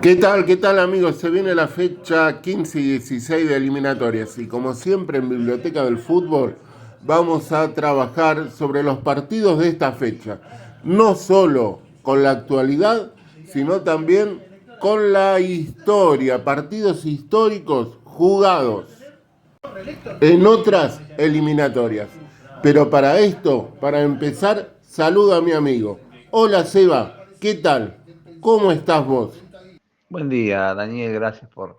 ¿Qué tal? ¿Qué tal, amigos? Se viene la fecha 15 y 16 de eliminatorias y como siempre en Biblioteca del Fútbol vamos a trabajar sobre los partidos de esta fecha, no solo con la actualidad, sino también con la historia, partidos históricos jugados en otras eliminatorias. Pero para esto, para empezar, saludo a mi amigo. Hola Seba, ¿qué tal? ¿Cómo estás vos? Buen día, Daniel, gracias por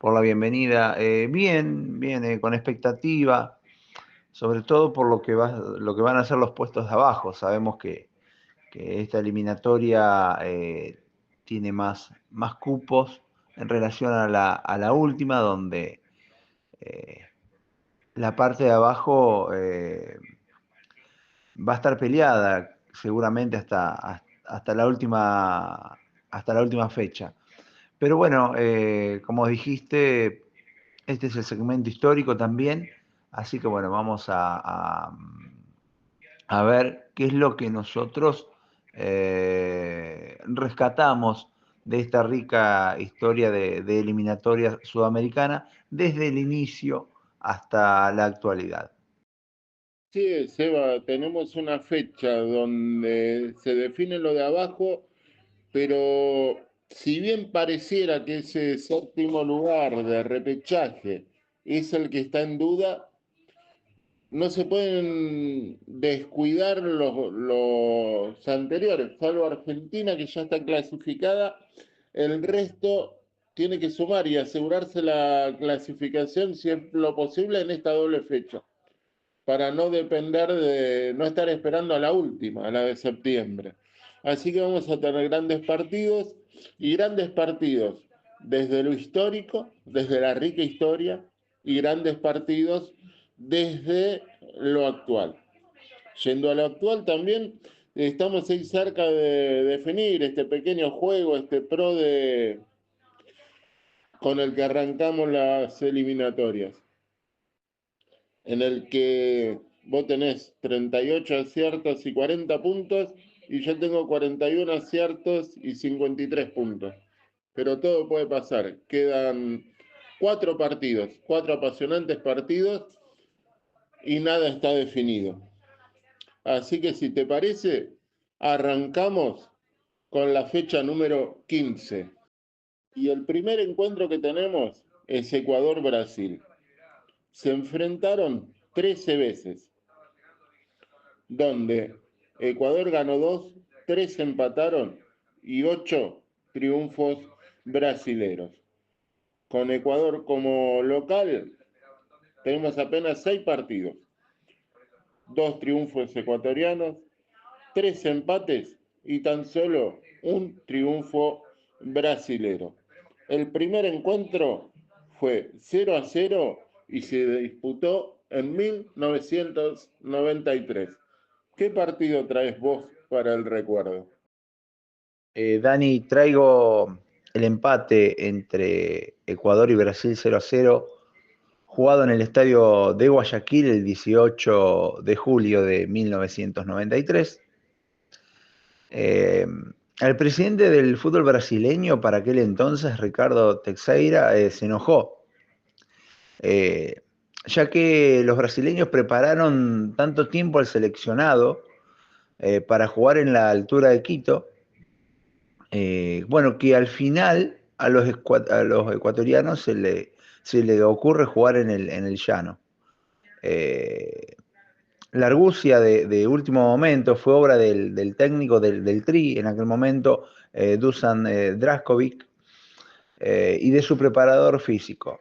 la bienvenida. Bien, bien, con expectativa, sobre todo por lo que van a ser los puestos de abajo. Sabemos que esta eliminatoria tiene más cupos en relación a la última, donde eh, la parte de abajo va a estar peleada seguramente hasta la última fecha. Pero bueno, como dijiste, este es el segmento histórico también, así que bueno, vamos a ver qué es lo que nosotros rescatamos de esta rica historia de eliminatoria sudamericana desde el inicio hasta la actualidad. Sí, Seba, tenemos una fecha donde se define lo de abajo, pero si bien pareciera que ese séptimo lugar de repechaje es el que está en duda, no se pueden descuidar los anteriores, salvo Argentina que ya está clasificada, el resto tiene que sumar y asegurarse la clasificación si es lo posible en esta doble fecha para no depender de no estar esperando a la última, a la de septiembre. Así que vamos a tener grandes partidos y grandes partidos desde lo histórico, desde la rica historia y grandes partidos desde lo actual. Yendo a lo actual también estamos ahí cerca de definir este pequeño juego, este pro de con el que arrancamos las eliminatorias, en el que vos tenés 38 aciertos y 40 puntos, y yo tengo 41 aciertos y 53 puntos. Pero todo puede pasar. Quedan cuatro partidos, cuatro apasionantes partidos, y nada está definido. Así que si te parece, arrancamos con la fecha número 15. Y el primer encuentro que tenemos es Ecuador-Brasil. Se enfrentaron 13 veces, donde Ecuador ganó dos, tres empataron y ocho triunfos brasileros. Con Ecuador como local tenemos apenas seis partidos, dos triunfos ecuatorianos, tres empates y tan solo un triunfo brasilero. El primer encuentro fue 0-0 y se disputó en 1993. ¿Qué partido traes vos para el recuerdo? Dani, traigo el empate entre Ecuador y Brasil 0-0, jugado en el estadio de Guayaquil el 18 de julio de 1993. Eh, el presidente del fútbol brasileño para aquel entonces, Ricardo Teixeira, se enojó, eh, ya que los brasileños prepararon tanto tiempo al seleccionado para jugar en la altura de Quito. Bueno, que al final a los ecuatorianos se le ocurre jugar en el llano. Eh, la argucia de último momento fue obra del técnico del Tri en aquel momento, Dusan Draskovic, y de su preparador físico.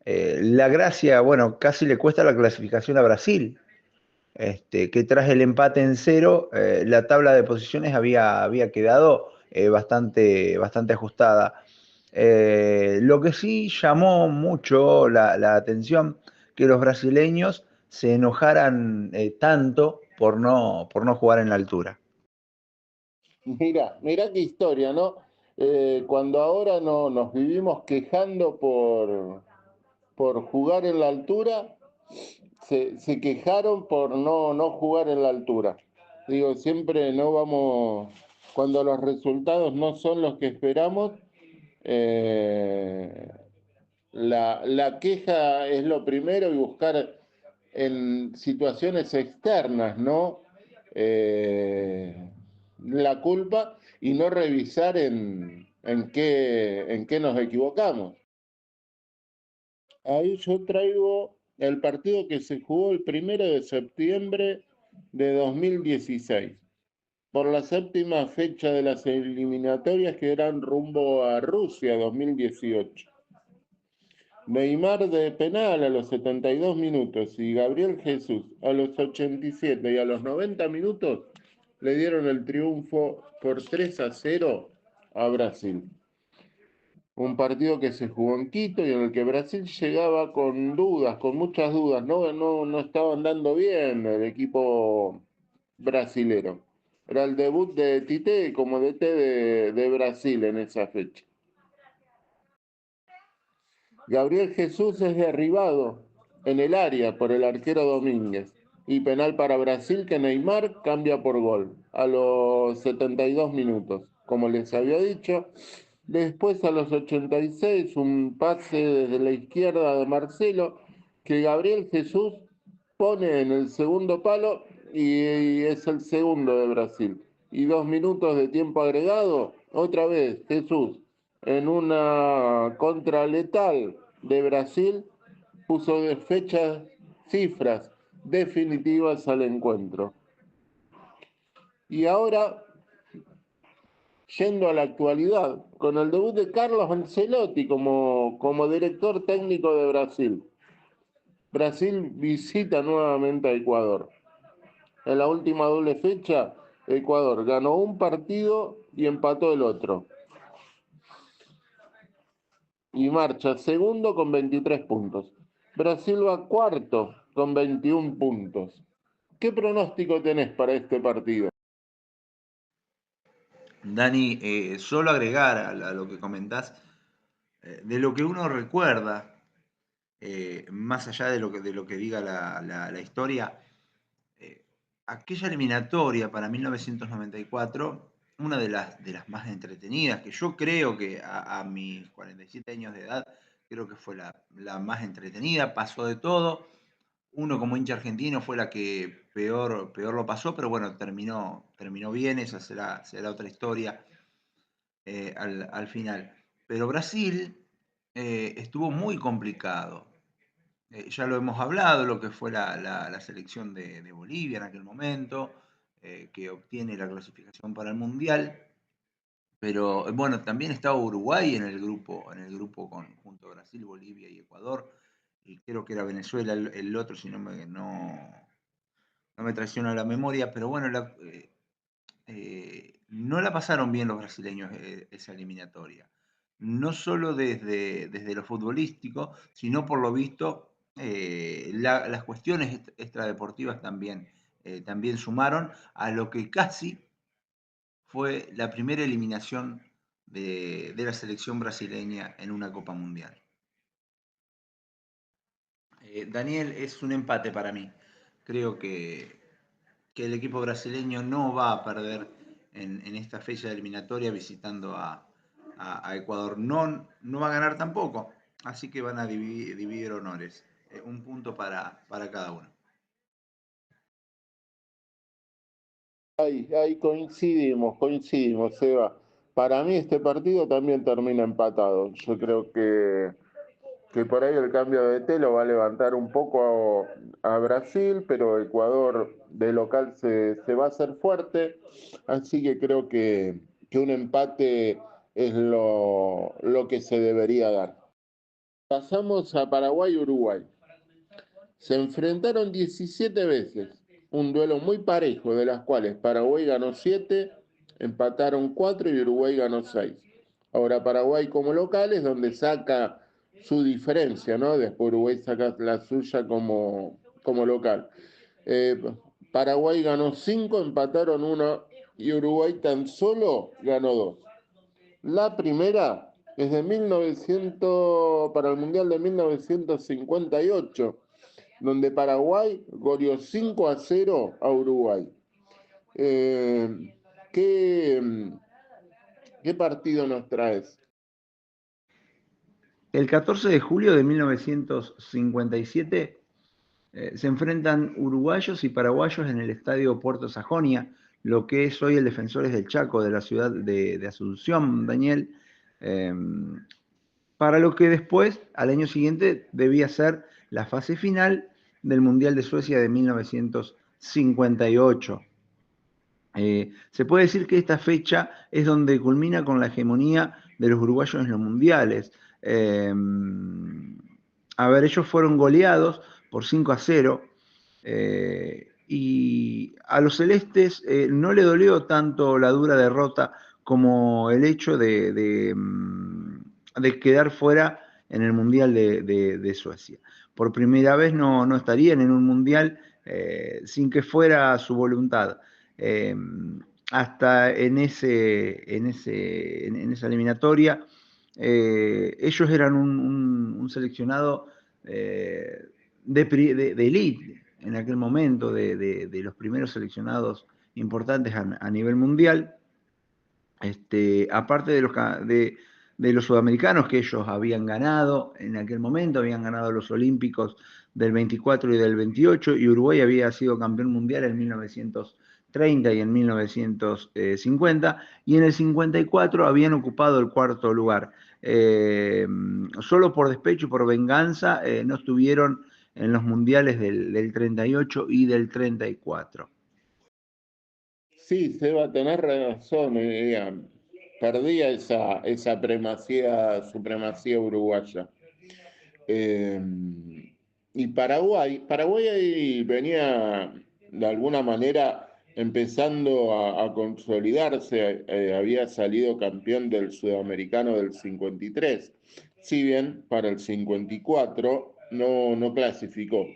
La gracia, bueno, casi le cuesta la clasificación a Brasil, que tras el empate en cero, la tabla de posiciones había quedado bastante ajustada. Lo que sí llamó mucho la atención, que los brasileños se enojaran tanto por no jugar en la altura. Mira qué historia, ¿no? Cuando ahora no, nos vivimos quejando por jugar en la altura, se quejaron por no jugar en la altura. Digo, siempre no vamos, cuando los resultados no son los que esperamos, Eh, la queja es lo primero y buscar en situaciones externas, ¿no? La culpa y no revisar en qué nos equivocamos. Ahí yo traigo el partido que se jugó el 1 de septiembre de 2016, por la séptima fecha de las eliminatorias que eran rumbo a Rusia 2018. Neymar de penal a los 72 minutos y Gabriel Jesús a los 87 y a los 90 minutos le dieron el triunfo por 3-0 a Brasil. Un partido que se jugó en Quito y en el que Brasil llegaba con dudas, con muchas dudas. No estaba andando bien el equipo brasilero. Era el debut de Tite como DT de Brasil en esa fecha. Gabriel Jesús es derribado en el área por el arquero Domínguez y penal para Brasil que Neymar cambia por gol a los 72 minutos. Como les había dicho, después a los 86 un pase desde la izquierda de Marcelo que Gabriel Jesús pone en el segundo palo y es el segundo de Brasil. Y 2 minutos de tiempo agregado, otra vez Jesús en una contra letal de Brasil puso de fechas, cifras definitivas al encuentro. Y ahora, yendo a la actualidad, con el debut de Carlos Ancelotti como director técnico de Brasil. Brasil visita nuevamente a Ecuador. En la última doble fecha, Ecuador ganó un partido y empató el otro. Y marcha segundo con 23 puntos. Brasil va cuarto con 21 puntos. ¿Qué pronóstico tenés para este partido? Dani, solo agregar a lo que comentás, de lo que uno recuerda, más allá de lo que diga la historia, eh, aquella eliminatoria para 1994, una de las más entretenidas, que yo creo que a mis 47 años de edad, creo que fue la más entretenida, pasó de todo. Uno como hincha argentino fue la que peor lo pasó, pero bueno, terminó bien, esa será otra historia al final. Pero Brasil estuvo muy complicado. Ya lo hemos hablado, lo que fue la selección de Bolivia en aquel momento, que obtiene la clasificación para el Mundial. Pero bueno, también estaba Uruguay en el grupo junto a Brasil, Bolivia y Ecuador. Y creo que era Venezuela el otro, si no me traiciona la memoria. Pero bueno, no la pasaron bien los brasileños esa eliminatoria. No solo desde lo futbolístico, sino por lo visto las cuestiones extradeportivas también sumaron a lo que casi fue la primera eliminación de la selección brasileña en una Copa Mundial. Daniel, es un empate para mí. Creo que el equipo brasileño no va a perder en esta fecha eliminatoria visitando a Ecuador. No va a ganar tampoco, así que van a dividir honores. Un punto para cada uno. Ahí coincidimos, Seba. Para mí este partido también termina empatado. Yo creo que por ahí el cambio de T lo va a levantar un poco a Brasil, pero Ecuador de local se va a hacer fuerte, así que creo que un empate es lo que se debería dar. Pasamos a Paraguay-Uruguay. Se enfrentaron 17 veces, un duelo muy parejo, de las cuales Paraguay ganó 7, empataron 4 y Uruguay ganó 6. Ahora Paraguay como local es donde saca su diferencia, ¿no? Después Uruguay saca la suya como local. Eh, Paraguay ganó 5, empataron 1 y Uruguay tan solo ganó 2. La primera es de 1900, para el Mundial de 1958, donde Paraguay goleó 5-0 a Uruguay. Eh, ¿qué, ¿Qué partido nos traes? El 14 de julio de 1957 se enfrentan uruguayos y paraguayos en el estadio Puerto Sajonia, lo que es hoy el Defensores del Chaco de la ciudad de Asunción, Daniel, eh, para lo que después, al año siguiente, debía ser la fase final del Mundial de Suecia de 1958. Se puede decir que esta fecha es donde culmina con la hegemonía de los uruguayos en los mundiales. Eh, a ver, ellos fueron goleados por 5-0 y a los celestes no le dolió tanto la dura derrota como el hecho de quedar fuera en el Mundial de Suecia. Por primera vez no estarían en un Mundial sin que fuera su voluntad. Eh, hasta en esa eliminatoria, ellos eran un seleccionado de elite en aquel momento, de los primeros seleccionados importantes a nivel mundial. Aparte de los sudamericanos que ellos habían ganado en aquel momento, habían ganado los Olímpicos del 24 y del 28, y Uruguay había sido campeón mundial en 1930 y en 1950, y en el 54 habían ocupado el cuarto lugar. Solo por despecho y por venganza no estuvieron en los mundiales del 38 y del 34. Sí, Seba, tenés razón. Perdía esa supremacía uruguaya. Eh, y Paraguay ahí venía de alguna manera empezando a consolidarse, había salido campeón del Sudamericano del 53, si bien para el 54 no clasificó.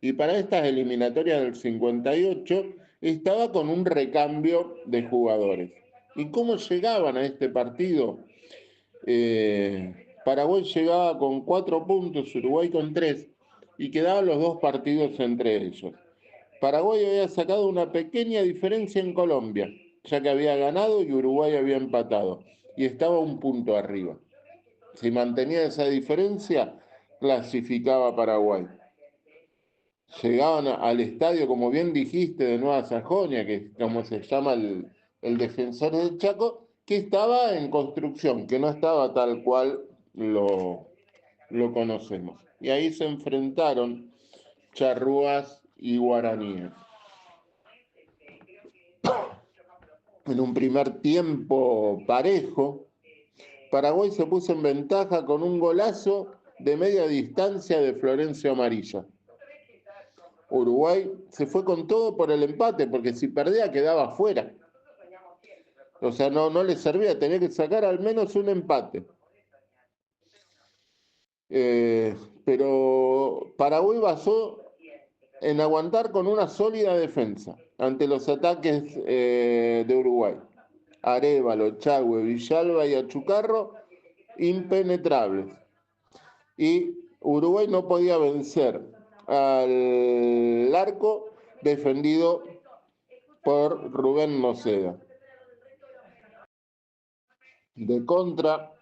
Y para estas eliminatorias del 58 estaba con un recambio de jugadores. ¿Y cómo llegaban a este partido? Paraguay llegaba con 4 puntos, Uruguay con 3, y quedaban los dos partidos entre ellos. Paraguay había sacado una pequeña diferencia en Colombia, ya que había ganado y Uruguay había empatado, y estaba un punto arriba. Si mantenía esa diferencia, clasificaba Paraguay. Llegaban al estadio, como bien dijiste, de Nueva Sajonia, que es como se llama el Defensor del Chaco, que estaba en construcción, que no estaba tal cual lo conocemos. Y ahí se enfrentaron charrúas y guaraníes. En un primer tiempo parejo, Paraguay se puso en ventaja con un golazo de media distancia de Florencio Amarilla. Uruguay se fue con todo por el empate, porque si perdía quedaba fuera. O sea, no le servía, tenía que sacar al menos un empate. Pero Paraguay basó en aguantar con una sólida defensa ante los ataques de Uruguay. Arévalo, Chagüe, Villalba y Achucarro, impenetrables. Y Uruguay no podía vencer al arco defendido por Rubén Noceda. De contra,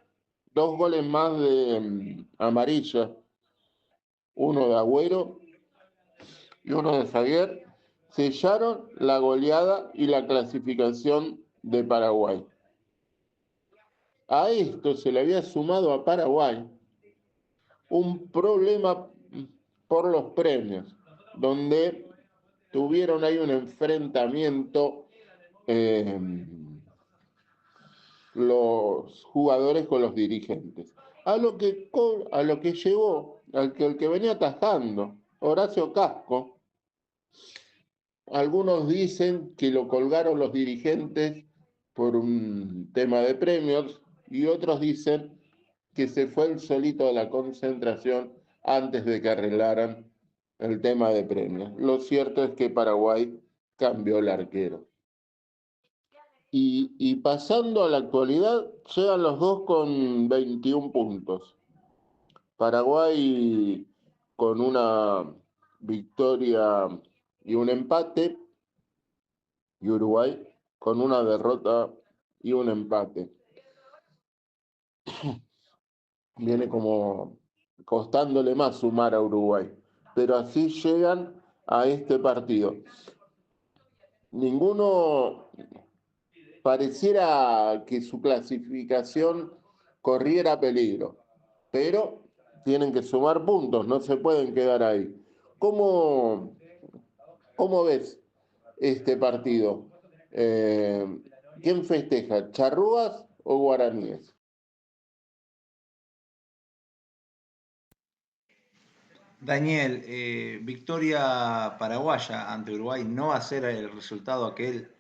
2 goles más de Amarilla, uno de Agüero y uno de Zaguer, sellaron la goleada y la clasificación de Paraguay. A esto se le había sumado a Paraguay un problema por los premios, donde tuvieron ahí un enfrentamiento los jugadores con los dirigentes. A lo que llegó el que venía atajando, Horacio Casco. Algunos dicen que lo colgaron los dirigentes por un tema de premios y otros dicen que se fue el solito de la concentración antes de que arreglaran el tema de premios. Lo cierto es que Paraguay cambió el arquero. Y pasando a la actualidad, llegan los dos con 21 puntos. Paraguay con una victoria y un empate, y Uruguay con una derrota y un empate. viene como costándole más sumar a Uruguay, pero así llegan a este partido. Ninguno pareciera que su clasificación corriera peligro, pero tienen que sumar puntos, no se pueden quedar ahí. ¿Cómo, cómo ves este partido? ¿Quién festeja, Charrúas o Guaraníes? Daniel, victoria paraguaya ante Uruguay no va a ser el resultado aquel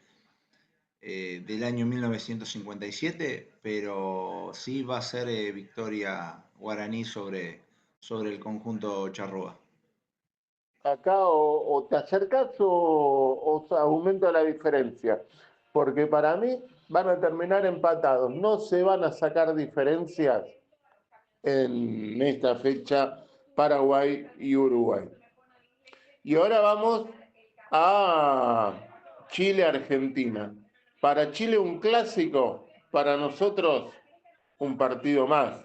del año 1957, pero sí va a ser victoria guaraní sobre el conjunto charrúa. Acá o te acercas o se aumenta la diferencia, porque para mí van a terminar empatados, no se van a sacar diferencias en esta fecha Paraguay y Uruguay. Y ahora vamos a Chile-Argentina. Para Chile un clásico, para nosotros un partido más.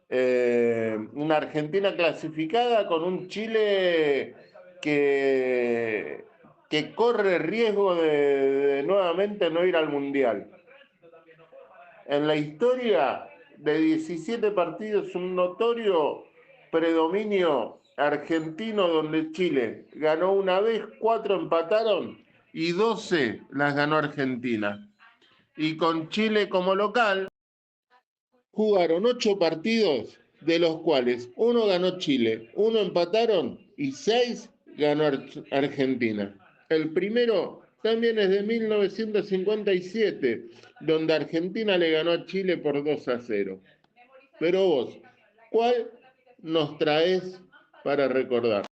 Una Argentina clasificada con un Chile que, que corre riesgo de nuevamente no ir al Mundial. En la historia de 17 partidos, un notorio predominio argentino donde Chile ganó una vez, 4 empataron y 12 las ganó Argentina. Y con Chile como local jugaron 8 partidos, de los cuales uno ganó Chile, uno empataron y 6 ganó Argentina. El primero también es de 1957, donde Argentina le ganó a Chile por 2-0. Pero vos, ¿cuál nos traes para recordar?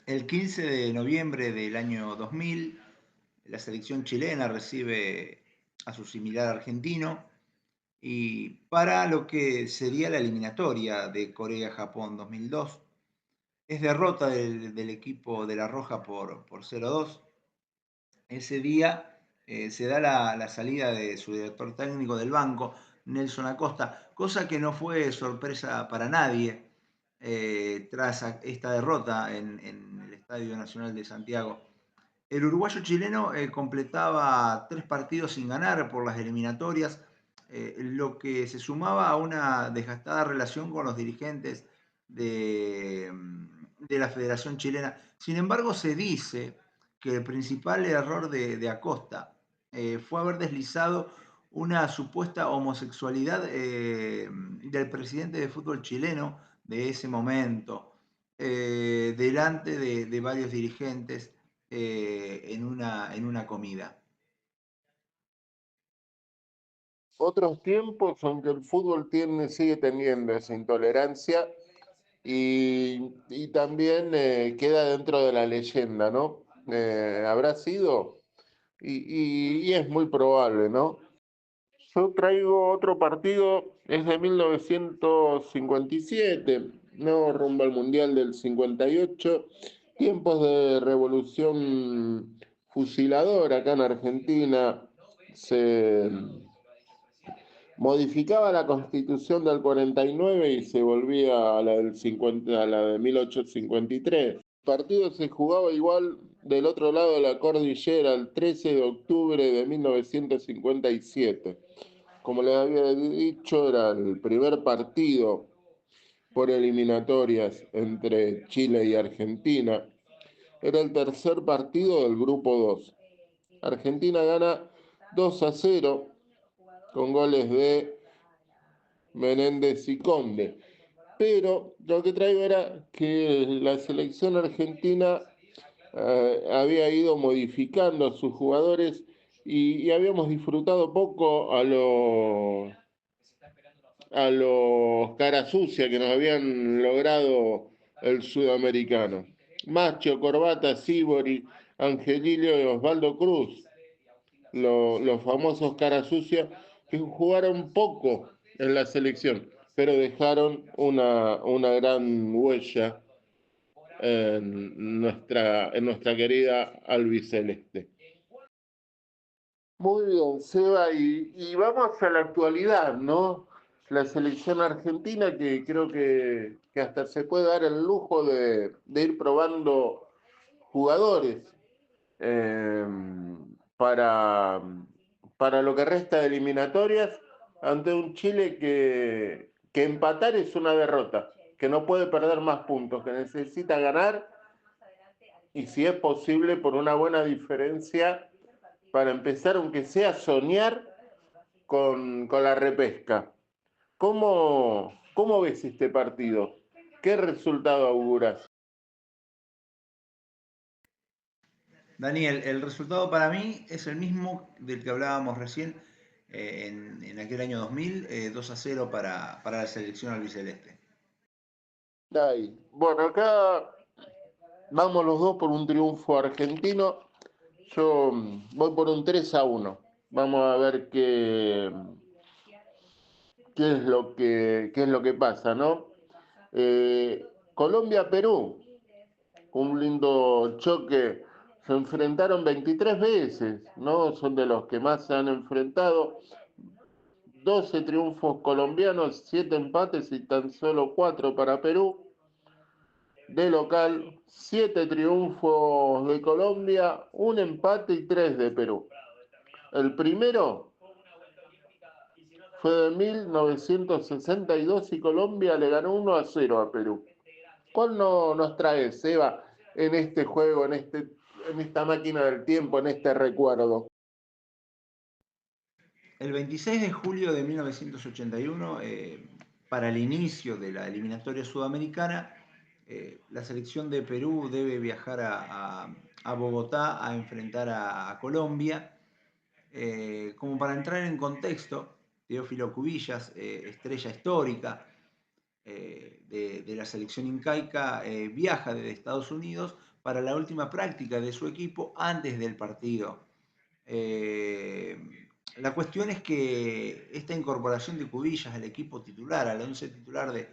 El 15 de noviembre del año 2000, la selección chilena recibe a su similar argentino y para lo que sería la eliminatoria de Corea-Japón 2002. Es derrota del equipo de La Roja por 0-2. Ese día se da la salida de su director técnico del banco, Nelson Acosta, cosa que no fue sorpresa para nadie tras esta derrota en el Estadio Nacional de Santiago. El uruguayo chileno completaba 3 partidos sin ganar por las eliminatorias, lo que se sumaba a una desgastada relación con los dirigentes de la Federación Chilena. Sin embargo, se dice que el principal error de Acosta fue haber deslizado una supuesta homosexualidad del presidente de fútbol chileno de ese momento, delante de varios dirigentes en una comida. Otros tiempos, aunque el fútbol sigue teniendo esa intolerancia y también queda dentro de la leyenda, ¿no? Habrá sido, y es muy probable, ¿no? Yo traigo otro partido, es de 1957, no rumbo al Mundial del 58, tiempos de revolución fusiladora acá en Argentina, se modificaba la Constitución del 49 y se volvía a la del 50, a la de 1853. El partido se jugaba igual del otro lado de la cordillera el 13 de octubre de 1957. Como les había dicho, era el primer partido por eliminatorias entre Chile y Argentina. Era el tercer partido del grupo 2. Argentina gana 2-0 con goles de Menéndez y Conde. Pero lo que traigo era que la selección argentina había ido modificando a sus jugadores y habíamos disfrutado poco a los cara sucia que nos habían logrado el sudamericano. Macho, Corbata, Sibori, Angelillo y Osvaldo Cruz, los famosos cara sucia, que jugaron poco en la selección, pero dejaron una gran huella en nuestra querida albiceleste. Muy bien, Seba, y vamos a la actualidad, ¿no? La selección argentina que creo que hasta se puede dar el lujo de ir probando jugadores eh, para, para lo que resta de eliminatorias ante un Chile que empatar es una derrota, que no puede perder más puntos, que necesita ganar y si es posible por una buena diferencia para empezar, aunque sea a soñar con la repesca. ¿Cómo ves este partido? ¿Qué resultado auguras? Daniel, el resultado para mí es el mismo del que hablábamos recién en aquel año 2000, 2-0 para la selección albiceleste. Ahí. Bueno, acá vamos los dos por un triunfo argentino. Yo voy por un 3-1. Vamos a ver qué es lo que pasa, ¿no? Colombia-Perú, un lindo choque. Se enfrentaron 23 veces, ¿no? Son de los que más se han enfrentado. 12 triunfos colombianos, 7 empates y tan solo 4 para Perú. De local, 7 triunfos de Colombia, un empate y 3 de Perú. El primero fue de 1962 y Colombia le ganó 1-0 a Perú. ¿Cuál no nos trae, Seba, en este juego, en esta máquina del tiempo, en este recuerdo? El 26 de julio de 1981, para el inicio de la eliminatoria sudamericana, la selección de Perú debe viajar a Bogotá a enfrentar a Colombia. Como para entrar en contexto, Teófilo Cubillas, estrella histórica de la selección incaica, viaja desde Estados Unidos para la última práctica de su equipo antes del partido. Eh, la cuestión es que esta incorporación de Cubillas al equipo titular, al once titular de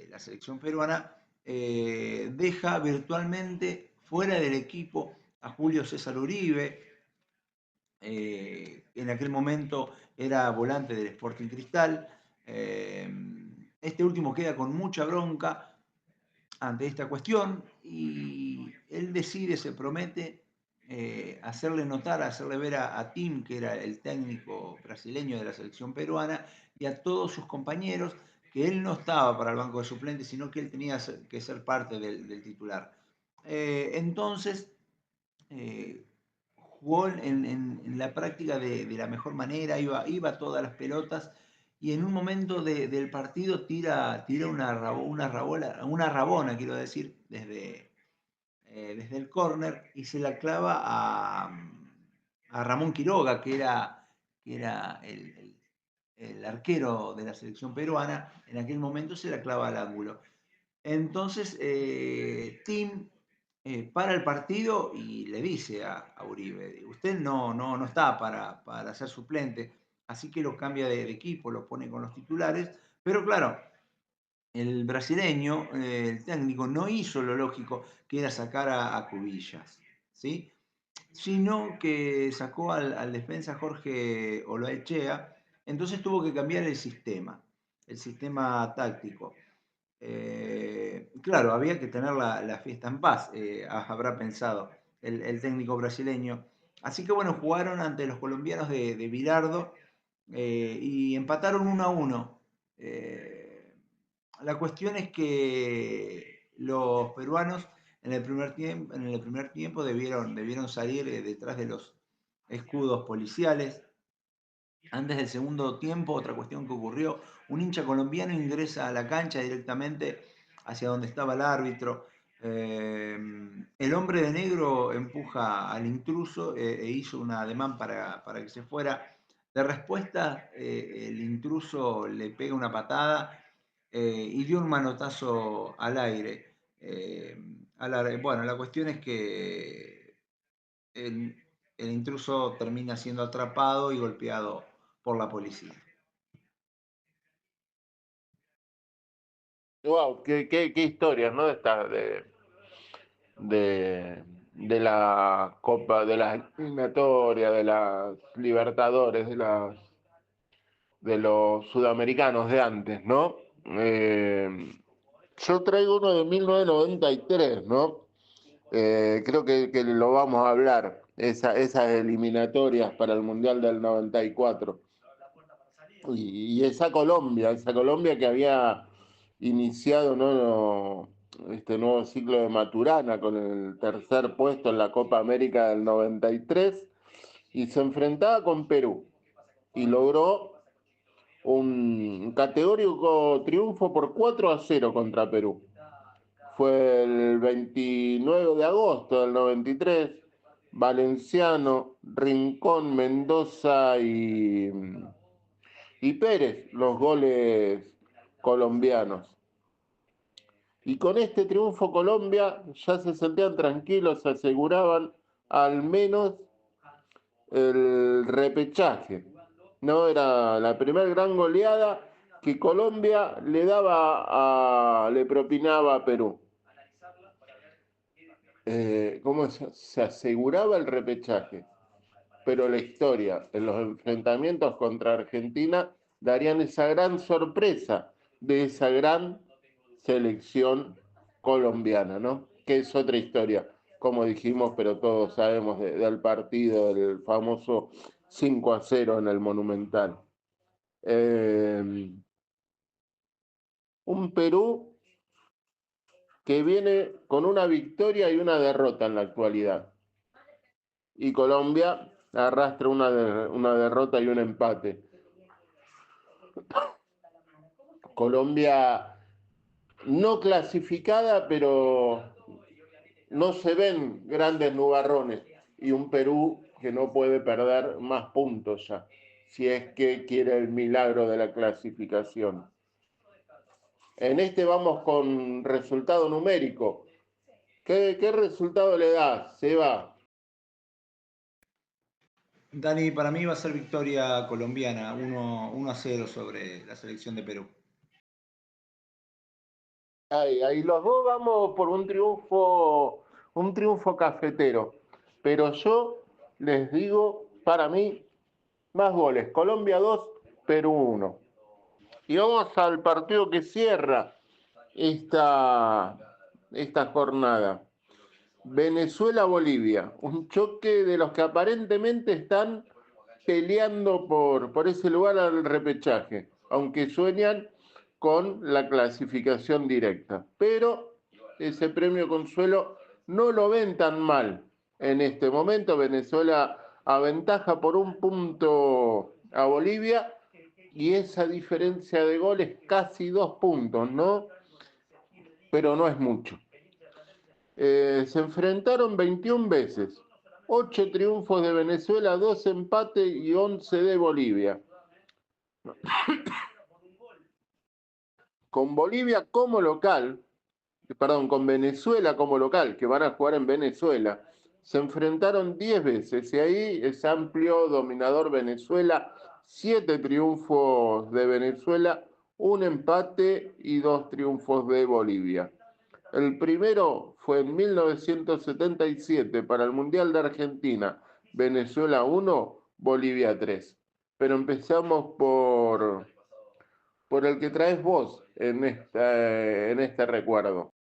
la selección peruana, deja virtualmente fuera del equipo a Julio César Uribe. En aquel momento era volante del Sporting Cristal. Eh, este último queda con mucha bronca ante esta cuestión y él decide, se promete hacerle notar, hacerle ver a Tim, que era el técnico brasileño de la selección peruana, y a todos sus compañeros, que él no estaba para el banco de suplentes, sino que él tenía que ser parte del titular. Entonces, eh, jugó en la práctica de la mejor manera, iba a todas las pelotas y en un momento del partido tira una rabona, quiero decir, desde el córner y se la clava a Ramón Quiroga, que era el arquero de la selección peruana, en aquel momento se la clava al ángulo. Entonces, Tim para el partido y le dice a Uribe, usted no está para ser suplente, así que lo cambia de equipo, lo pone con los titulares, pero claro, el brasileño, el técnico, no hizo lo lógico, que era sacar a Cubillas, ¿sí? Sino que sacó al defensa Jorge Oloechea, entonces tuvo que cambiar el sistema táctico. Claro, había que tener la fiesta en paz, habrá pensado el técnico brasileño. Así que bueno, jugaron ante los colombianos de Bilardo y empataron 1-1. La cuestión es que los peruanos en el primer tiempo debieron salir detrás de los escudos policiales. Antes del segundo tiempo, otra cuestión que ocurrió, un hincha colombiano ingresa a la cancha directamente hacia donde estaba el árbitro. El hombre de negro empuja al intruso e hizo un ademán para que se fuera. De respuesta, el intruso le pega una patada y dio un manotazo al aire. Bueno, la cuestión es que el, el intruso termina siendo atrapado y golpeado por la policía. Wow, qué historias, ¿no? De, de la Copa, de las eliminatorias, de las Libertadores, de los sudamericanos de antes, ¿no? Yo traigo uno de 1993, ¿no? Creo que lo vamos a hablar, esas eliminatorias para el Mundial del 94. Y esa Colombia que había iniciado, ¿no? Este nuevo ciclo de Maturana con el tercer puesto en la Copa América del 93 y se enfrentaba con Perú y logró un categórico triunfo por 4-0 contra Perú. Fue el 29 de agosto del 93. Valenciano, Rincón, Mendoza y Pérez, los goles colombianos. Y con este triunfo Colombia ya se sentían tranquilos, se aseguraban al menos el repechaje. No era la primera gran goleada que Colombia le propinaba a Perú. ¿Cómo se aseguraba el repechaje? Pero la historia en los enfrentamientos contra Argentina darían esa gran sorpresa de esa gran selección colombiana, ¿no? Que es otra historia, como dijimos, pero todos sabemos del partido, del famoso 5-0 en el Monumental. Un Perú que viene con una victoria y una derrota en la actualidad. Y Colombia arrastra una derrota y un empate. Colombia no clasificada, pero no se ven grandes nubarrones. Y un Perú que no puede perder más puntos ya, si es que quiere el milagro de la clasificación. En este vamos con resultado numérico. ¿Qué resultado le da, Seba? Dani, para mí va a ser victoria colombiana, 1-0 sobre la selección de Perú. Ahí los dos vamos por un triunfo cafetero. Pero yo les digo, para mí, más goles. Colombia 2, Perú 1. Y vamos al partido que cierra esta jornada. Venezuela-Bolivia. Un choque de los que aparentemente están peleando por ese lugar al repechaje, aunque sueñan con la clasificación directa. Pero ese premio consuelo no lo ven tan mal en este momento. Venezuela aventaja por un punto a Bolivia y esa diferencia de goles casi 2 puntos, ¿no? Pero no es mucho. Se enfrentaron 21 veces. 8 triunfos de Venezuela, 2 empates y 11 de Bolivia. Con Bolivia como local, con Venezuela como local, que van a jugar en Venezuela, se enfrentaron 10 veces y ahí es amplio dominador Venezuela, 7 triunfos de Venezuela, un empate y 2 triunfos de Bolivia. El primero fue en 1977 para el Mundial de Argentina, Venezuela 1, Bolivia 3. Pero empezamos por el que traes vos en este recuerdo.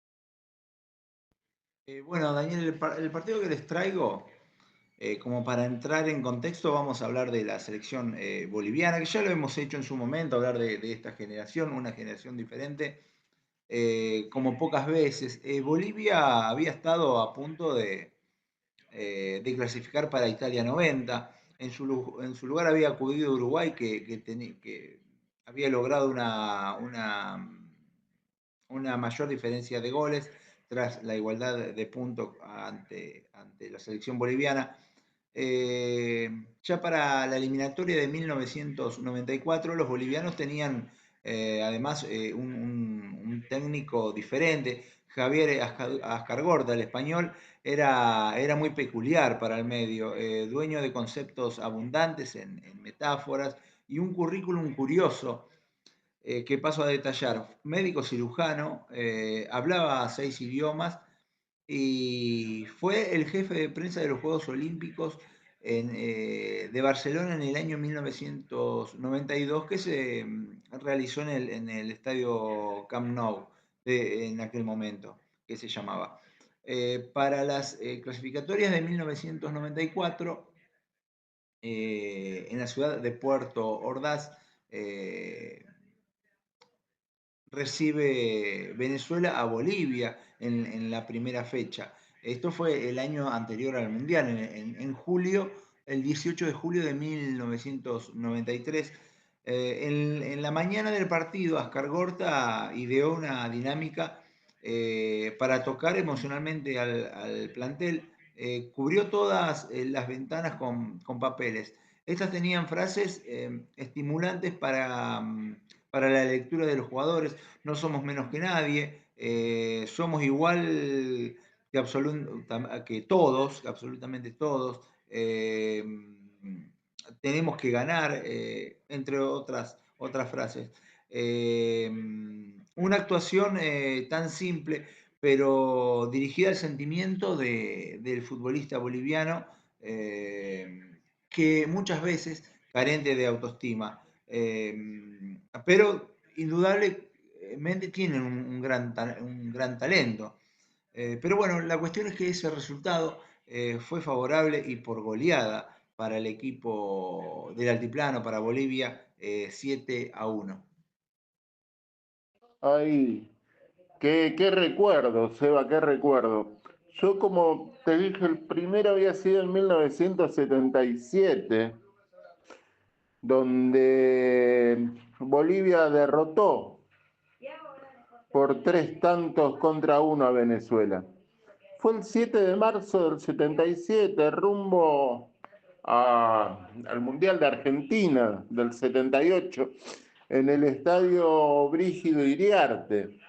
Bueno, Daniel, el partido que les traigo, como para entrar en contexto, vamos a hablar de la selección boliviana, que ya lo hemos hecho en su momento, hablar de esta generación, una generación diferente, como pocas veces. Bolivia había estado a punto de clasificar para Italia 90. En su lugar había acudido Uruguay, que había logrado una mayor diferencia de goles tras la igualdad de puntos ante la selección boliviana. Ya para la eliminatoria de 1994 los bolivianos tenían además un técnico diferente. Javier Ascargorta, el español, era muy peculiar para el medio, dueño de conceptos abundantes en metáforas y un currículum curioso que paso a detallar. Médico cirujano, hablaba 6 idiomas y fue el jefe de prensa de los Juegos Olímpicos de Barcelona en el año 1992, que se realizó en el estadio Camp Nou en aquel momento, que se llamaba. Para las clasificatorias de 1994, en la ciudad de Puerto Ordaz, recibe Venezuela a Bolivia en la primera fecha. Esto fue el año anterior al Mundial, en julio, el 18 de julio de 1993. En la mañana del partido, Ascar Gorta ideó una dinámica para tocar emocionalmente al plantel. Cubrió todas las ventanas con papeles. Estas tenían frases estimulantes para la lectura de los jugadores. No somos menos que nadie, somos igual que todos, absolutamente todos. Tenemos que ganar, entre otras frases. Una actuación tan simple, pero dirigida al sentimiento del futbolista boliviano, que muchas veces carente de autoestima, pero indudablemente tienen un gran talento. Pero bueno, la cuestión es que ese resultado fue favorable y por goleada para el equipo del Altiplano, para Bolivia, 7-1. Ay, qué recuerdo, Seba, qué recuerdo. Yo, como te dije, el primero había sido en 1977, donde Bolivia derrotó por 3-1 a Venezuela. Fue el 7 de marzo del 77, rumbo al Mundial de Argentina del 78, en el estadio Brígido Iriarte.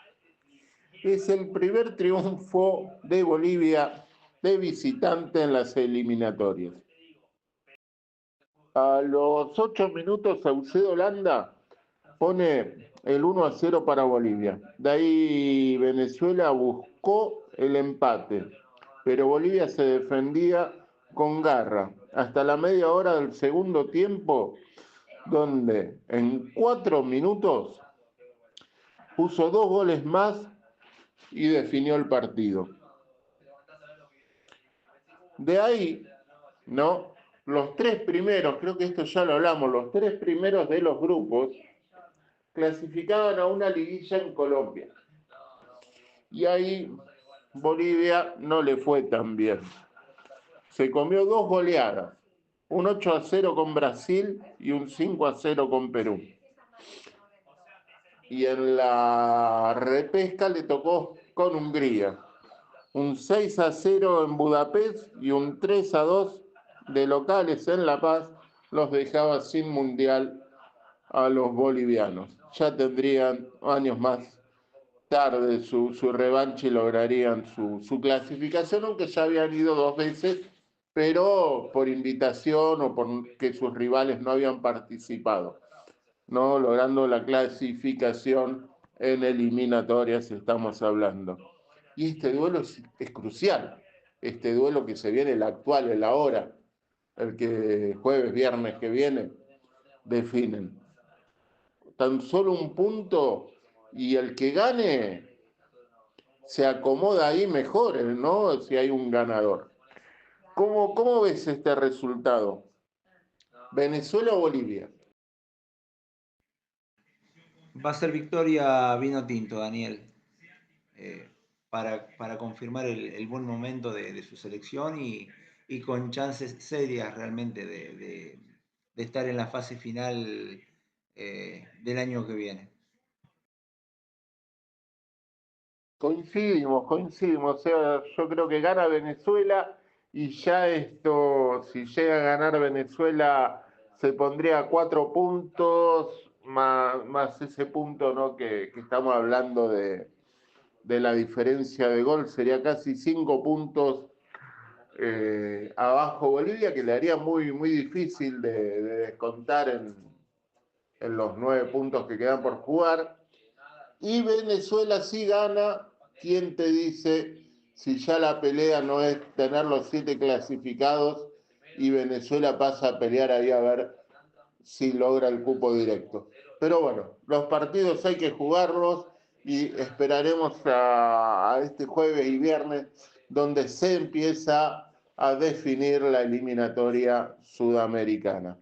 Es el primer triunfo de Bolivia de visitante en las eliminatorias. A los 8 minutos, Saucedo Landa pone el 1-0 para Bolivia. De ahí Venezuela buscó el empate, pero Bolivia se defendía con garra hasta la media hora del segundo tiempo, donde en 4 minutos puso 2 goles más y definió el partido. De ahí, ¿no? Los 3 primeros, creo que esto ya lo hablamos, los 3 primeros de los grupos clasificaban a una liguilla en Colombia. Y ahí Bolivia no le fue tan bien. Se comió 2 goleadas, un 8-0 con Brasil y un 5-0 con Perú. Y en la repesca le tocó con Hungría, un 6-0 en Budapest y un 3-2 de locales en La Paz los dejaba sin mundial a los bolivianos. Ya tendrían años más tarde su revancha y lograrían su clasificación, aunque ya habían ido 2 veces, pero por invitación o porque sus rivales no habían participado, ¿no? Logrando la clasificación en eliminatorias estamos hablando. Y este duelo es crucial, este duelo que se viene, el actual, el ahora, el que jueves, viernes que viene, definen. Tan solo un punto y el que gane se acomoda ahí mejor, ¿no? Si hay un ganador. ¿Cómo ves este resultado? ¿Venezuela o Bolivia? Va a ser victoria vino tinto, Daniel, para confirmar el buen momento de su selección y con chances serias realmente de estar en la fase final del año que viene. Coincidimos. O sea, yo creo que gana Venezuela y ya esto, si llega a ganar Venezuela, se pondría a 4 puntos, más ese punto, ¿no? Que estamos hablando de la diferencia de gol, sería casi 5 puntos abajo Bolivia, que le haría muy difícil de descontar en los 9 puntos que quedan por jugar. Y Venezuela sí gana, ¿quién te dice si ya la pelea no es tener los 7 clasificados y Venezuela pasa a pelear ahí a ver si logra el cupo directo. Pero bueno, los partidos hay que jugarlos y esperaremos a este jueves y viernes donde se empieza a definir la eliminatoria sudamericana.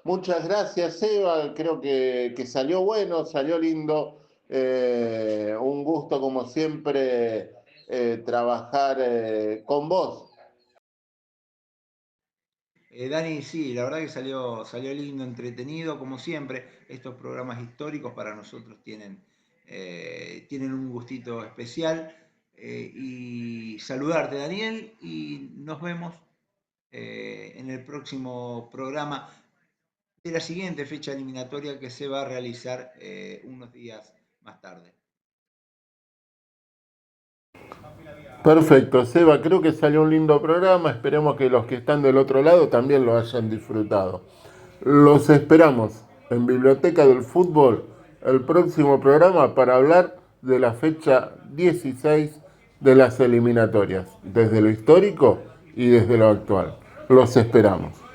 Muchas gracias, Eva. Creo que salió bueno, salió lindo. Un gusto, como siempre, trabajar con vos. Dani, sí, la verdad que salió lindo, entretenido, como siempre. Estos programas históricos para nosotros tienen un gustito especial. Y saludarte, Daniel, y nos vemos en el próximo programa de la siguiente fecha eliminatoria que se va a realizar unos días más tarde. Perfecto, Seba, creo que salió un lindo programa. Esperemos que los que están del otro lado también lo hayan disfrutado. Los esperamos en Biblioteca del Fútbol el próximo programa para hablar de la fecha 16 de las eliminatorias, desde lo histórico y desde lo actual. Los esperamos.